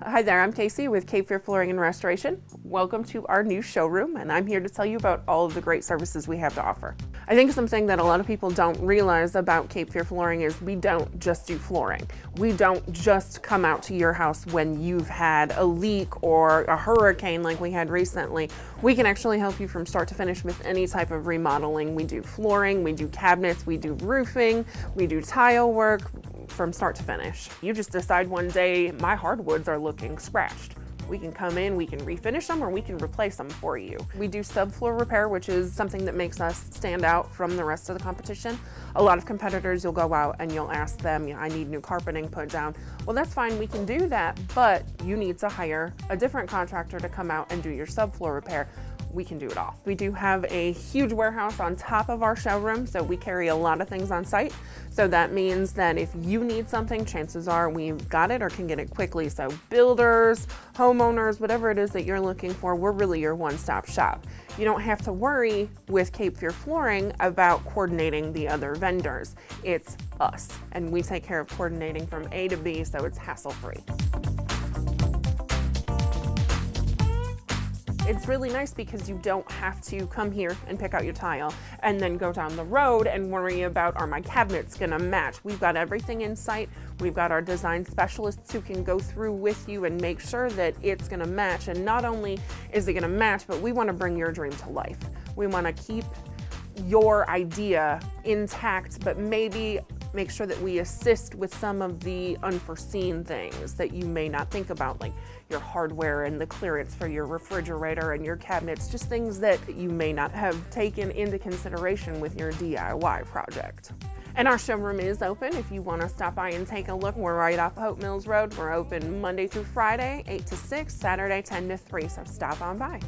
Hi there, I'm Casey with Cape Fear Flooring and Restoration. Welcome to our new showroom, and I'm here to tell you about all of the great services we have to offer. I think something that a lot of people don't realize about Cape Fear Flooring is we don't just do flooring. We don't just come out to your house when you've had a leak or a hurricane like we had recently. We can actually help you from start to finish with any type of remodeling. We do flooring, we do cabinets, we do roofing, we do tile work, from start to finish. You just decide one day, my hardwoods are looking scratched. We can come in, we can refinish them, or we can replace them for you. We do subfloor repair, which is something that makes us stand out from the rest of the competition. A lot of competitors, you'll go out and you'll ask them, I need new carpeting put down. Well, that's fine, we can do that, but you need to hire a different contractor to come out and do your subfloor repair. We can do it all. We do have a huge warehouse on top of our showroom, so we carry a lot of things on site. So that means that if you need something, chances are we've got it or can get it quickly. So builders, homeowners, whatever it is that you're looking for, we're really your one-stop shop. You don't have to worry with Cape Fear Flooring about coordinating the other vendors. It's us, and we take care of coordinating from A to B, so it's hassle-free. It's really nice because you don't have to come here and pick out your tile and then go down the road and worry about, are my cabinets gonna match? We've got everything in sight. We've got our design specialists who can go through with you and make sure that it's gonna match. And not only is it gonna match, but we wanna bring your dream to life. We wanna keep your idea intact, but maybe make sure that we assist with some of the unforeseen things that you may not think about, like your hardware and the clearance for your refrigerator and your cabinets, just things that you may not have taken into consideration with your DIY project. And our showroom is open if you want to stop by and take a look. We're right off Hope Mills Road. We're open Monday through Friday, 8 to 6, Saturday 10 to 3, so stop on by.